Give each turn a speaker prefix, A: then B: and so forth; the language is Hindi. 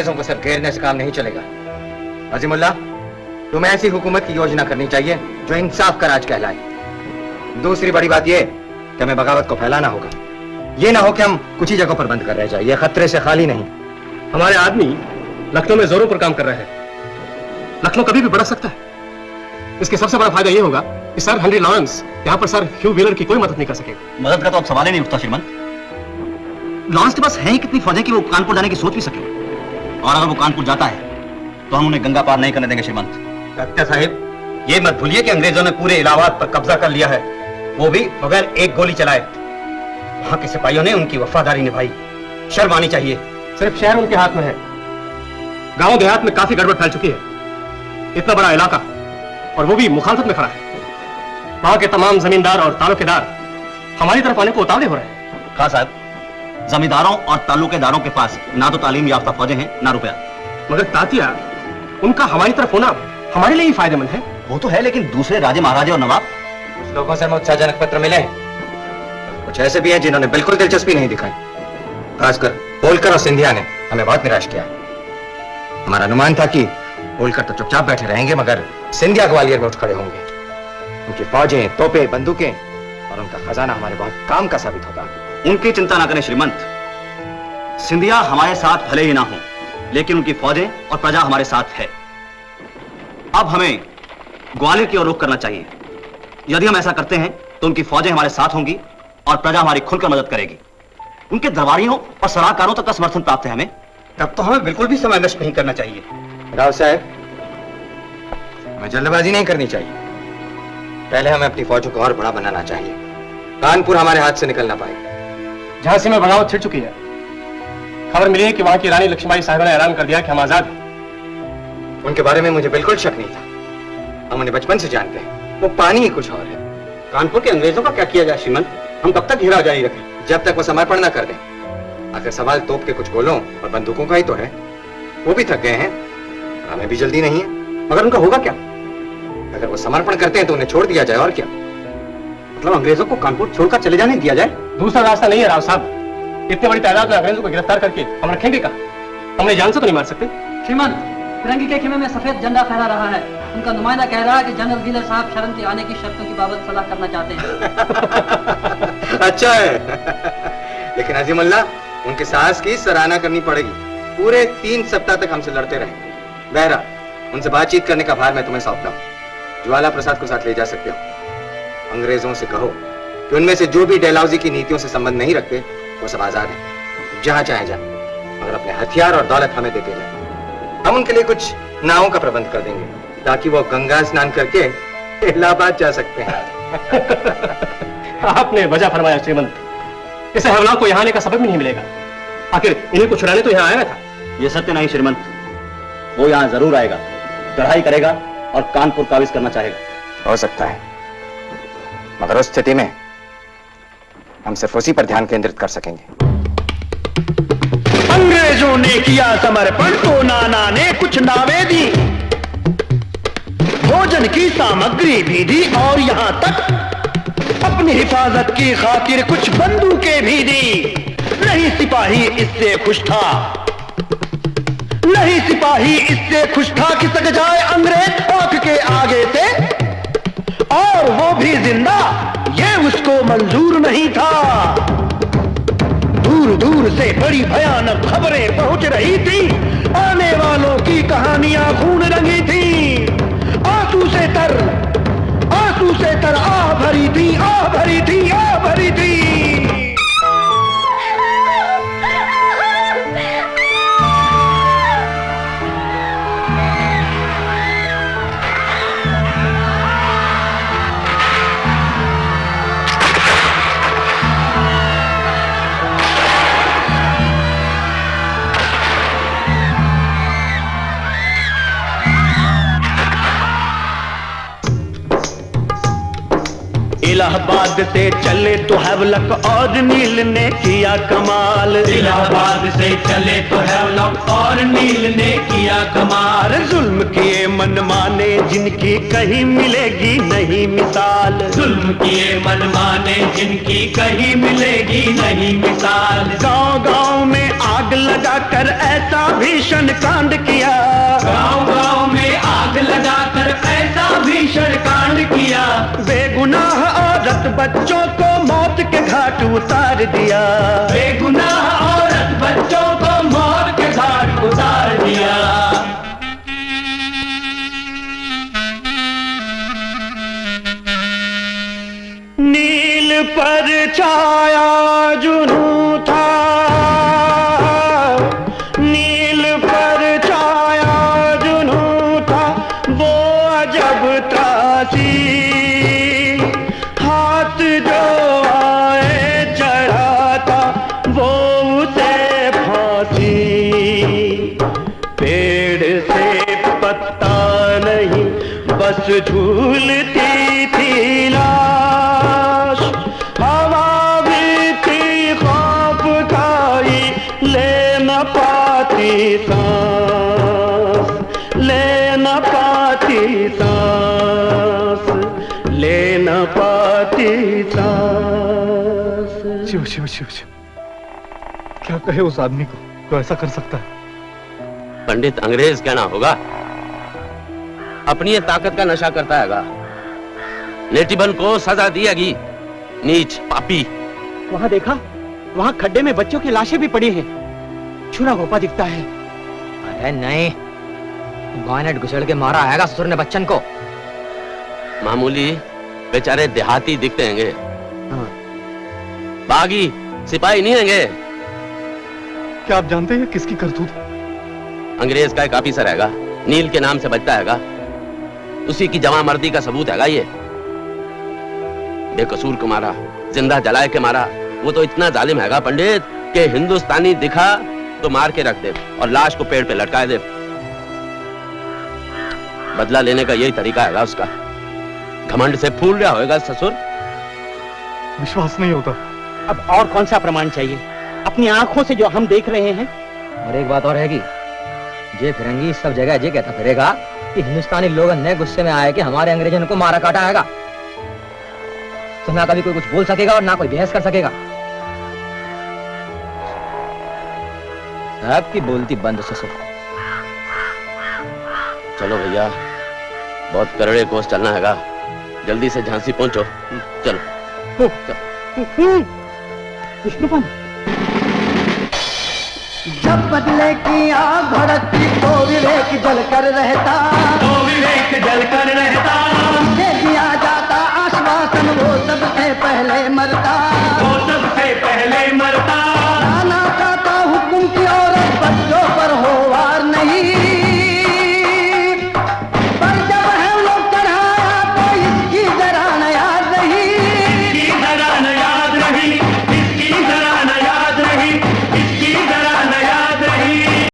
A: अंग्रेजों को सिर्फ घेरने से काम नहीं चलेगा। अजीमुल्ला, तुम्हें ऐसी हुकूमत की योजना करनी चाहिए जो इंसाफ का राज कहलाए। दूसरी बड़ी बात यह कि हमें बगावत को फैलाना होगा। ये ना हो कि हम कुछ ही जगहों पर बंद कर रह जाए। ये खतरे से खाली नहीं।
B: हमारे आदमी लखनऊ में जोरों पर काम कर रहे हैं। लखनऊ कभी भी बढ़ सकता है। इसके सबसे बड़ा फायदा यह होगा कि सर हेनरी लॉरेंस यहाँ पर सर ह्यू व्हीलर की कोई मदद नहीं कर सकेगा।
C: मदद का तो अब सवाल ही नहीं उठता श्रीमंत। लॉरेंस के पास है ही कितनी फौजें कि वो कानपुर जाने की सोच भी सके। और अगर वो कानपुर जाता है तो हम उन्हें गंगा पार नहीं करने देंगे श्रीमंत।
A: डॉक्टर साहिब, ये मत भूलिए कि अंग्रेजों ने पूरे इलाहाबाद पर कब्जा कर लिया है, वो भी बगैर एक गोली चलाए। वहां के सिपाहियों ने उनकी वफादारी निभाई। शर्म आनी चाहिए।
B: सिर्फ शहर उनके हाथ में है। गांव देहात में काफी गड़बड़ फैल चुकी है। इतना बड़ा इलाका और वो भी मुखालफत में खड़ा है। वहां के तमाम जमींदार और तालुकेदार हमारी तरफ आने को उतावले हो रहे हैं।
C: खां साहब, जमींदारों और तालुकेदारों के पास ना तो तालीम याफ्ता फौजें हैं ना रुपया।
B: मगर तातिया, उनका हमारी तरफ होना हमारे लिए ही फायदेमंद है।
C: वो तो है, लेकिन दूसरे राजे महाराजे और नवाब।
A: कुछ लोगों से हमें उत्साहजनक पत्र मिले, कुछ ऐसे भी हैं जिन्होंने बिल्कुल दिलचस्पी नहीं दिखाई। खासकर होलकर और सिंधिया ने हमें बहुत निराश किया। हमारा अनुमान था कि होलकर तो चुपचाप बैठे रहेंगे, मगर सिंधिया ग्वालियर में उठ खड़े होंगे। उनकी फौजें, तोपें, बंदूकें और उनका खजाना हमारे बहुत काम का साबित होगा।
C: उनकी चिंता ना करें श्रीमंत। सिंधिया हमारे साथ भले ही ना हो, लेकिन उनकी फौजें और प्रजा हमारे साथ है। अब हमें ग्वालियर की ओर रुख करना चाहिए। यदि हम ऐसा करते हैं तो उनकी फौजें हमारे साथ होंगी और प्रजा हमारी खुलकर मदद करेगी। उनके दरबारियों और सलाहकारों तक का समर्थन प्राप्त है हमें।
A: तब तो हमें बिल्कुल भी समय नष्ट नहीं करना चाहिए। राव साहब, हमें जल्दबाजी नहीं करनी चाहिए। पहले हमें अपनी फौजों को और बड़ा बनाना चाहिए। कानपुर हमारे हाथ से निकल ना पाए।
B: झांसी में बगावत छिड़ चुकी है। खबर मिली है कि वहां की रानी लक्ष्मीबाई साहिबा ने ऐलान कर दिया कि हम आजाद हैं।
A: उनके बारे में मुझे बिल्कुल शक नहीं था। हम उन्हें बचपन से जानते हैं। वो पानी ही कुछ और है।
C: कानपुर के अंग्रेजों का क्या किया जाए श्रीमंत? हम कब तक घेरा जारी रखें?
A: जब तक वो समर्पण न कर दें। आखिर सवाल तोप के कुछ गोलों और बंदूकों का ही तो है। वो भी थक गए हैं, हमें भी जल्दी नहीं है।
C: मगर उनका होगा क्या?
A: अगर वो समर्पण करते हैं तो उन्हें छोड़ दिया जाए, और क्या।
C: मतलब अंग्रेजों को कानपुर छोड़कर चले जाने दिया जाए?
B: दूसरा रास्ता नहीं है राव साहब। इतने बड़ी तादाद में अंग्रेजों को गिरफ्तार करके हम रखेंगे कहाँ? हमने जान से तो नहीं मार सकते।
D: श्रीमंत, फिरंगी के खेमे में सफेद झंडा फहरा रहा है। उनका नुमाइंदा कह रहा है कि जनरल व्हीलर साहब शरण के आने की शर्तों की बाबत सलाह करना चाहते हैं।
A: अच्छा है। लेकिन अजीमुल्ला, उनके साहस की सराहना करनी पड़ेगी। पूरे 3 सप्ताह तक हमसे लड़ते रहे। बहरा, उनसे बातचीत करने का भार मैं तुम्हें सौंपता हूँ। ज्वाला प्रसाद को साथ ले जा सकते हो। अंग्रेजों से कहो कि उनमें से जो भी डलहौजी की नीतियों से संबंध नहीं रखते वो सब आजाद हैं, जहां चाहे जाए, मगर अपने हथियार और दौलत हमें देते जाए। हम उनके लिए कुछ नावों का प्रबंध कर देंगे ताकि वो गंगा स्नान करके इलाहाबाद जा सकते हैं।
B: आपने वजह फरमाया श्रीमंत। इसे हमला को यहाँ आने का सबब भी नहीं मिलेगा। आखिर इन्हीं को छुड़ाने तो यहाँ आया था।
C: ये सत्य नहीं श्रीमंत। वो यहाँ जरूर आएगा, चढ़ाई करेगा और कानपुर काबिज करना चाहेगा।
A: हो सकता है, मगर उस स्थिति में हम सिर्फ उसी पर ध्यान केंद्रित कर सकेंगे।
E: अंग्रेजों ने किया समर्पण तो नाना ने कुछ नावें दी, भोजन की सामग्री भी दी और यहां तक अपनी हिफाजत की खातिर कुछ बंदूकें भी दी। नहीं सिपाही इससे खुश था, नहीं सिपाही इससे खुश था कि सक जाए अंग्रेज आंख के आगे से, और वो भी जिंदा, ये उसको मंजूर नहीं था। दूर दूर से बड़ी भयानक खबरें पहुंच रही थी। आने वालों की कहानियां खून रंगी थी। आंसू से तर आह भरी थी, आह भरी थी, आह भरी थी। इलाहाबाद से चले तो हैवलक और नील ने किया कमाल।
F: इलाहाबाद से चले तो हैवलक और नील ने किया कमाल।
E: जुल्म किए मनमाने जिनकी कहीं मिलेगी नहीं मिसाल,
F: जुल्म किए मनमाने जिनकी कहीं मिलेगी नहीं मिसाल।
E: गांव गांव में आग लगाकर ऐसा भीषण कांड किया,
F: गांव गांव में आग लगाकर ऐसा भीषण कांड किया।
E: बेगुनाह औरत बच्चों को मौत के घाट उतार दिया,
F: बेगुनाह औरत बच्चों को मौत के घाट उतार दिया।
E: नील पर छाया जुनून था, नील पर छाया जुनून था, वो अजब त्रासी, हाथ जो आए चढ़ाता वो उसे फांसी। पेड़ से पत्ता नहीं बस झूलती थी लाश, हवा भी थी खौफ खाई ले न पाती सांस, ले न पाती सांस, ले न पाती सांस।
G: शिव शिव शिव शिव, क्या कहे उस आदमी को जो ऐसा कर सकता है?
H: पंडित अंग्रेज कहना होगा, अपनी ये ताकत का नशा करता हैगा। नेटिवन को सजा दिएगी, नीच पापी।
I: वहां देखा, वहां खड्डे में बच्चों की लाशें भी पड़ी हैं। छुरा गोपा दिखता है।
J: अरे नहीं, बानेट घुसेड़ के मारा आएगा ससुर ने बच्चन को।
H: मामूली बेचारे देहाती दिखते हैंगे, बागी सिपाही नहीं हैंगे।
G: क्या आप जानते हैं किसकी करतूत?
H: अंग्रेज का एक ऑफिसर हैगा, नील के नाम से बचता हैगा, उसी की जवां मर्दी का सबूत हैगा ये। बेकसूर को मारा, जिंदा जलाए के मारा। वो तो इतना जालिम हैगा पंडित कि हिंदुस्तानी दिखा तो मार के रख दे और लाश को पेड़ पे लटका दे। बदला लेने का यही तरीका हैगा उसका। घमंड से फूल रहा होगा ससुर।
G: विश्वास नहीं होता।
I: अब और कौन सा प्रमाण चाहिए? अपनी आंखों से जो हम देख रहे हैं।
J: और एक बात और है कि ये फिरंगी सब जगह ये कहता फिरेगा कि हिंदुस्तानी लोग नए गुस्से में आए कि हमारे अंग्रेजों को मारा काटा आएगा। तो ना कभी कोई कुछ बोल सकेगा और ना कोई बहस कर सकेगा। सबकी बोलती बंद ससुर।
H: चलो भैया, बहुत करड़े कोस चलना हैगा, जल्दी से झांसी पहुंचो। चलो
I: विष्णुपन,
E: जब बदले की आग भड़कती तो विवेक जल कर रहता,
F: तो विवेक जल कर रहता।
E: दे दिया जाता आश्वासन वो सबसे पहले मरता।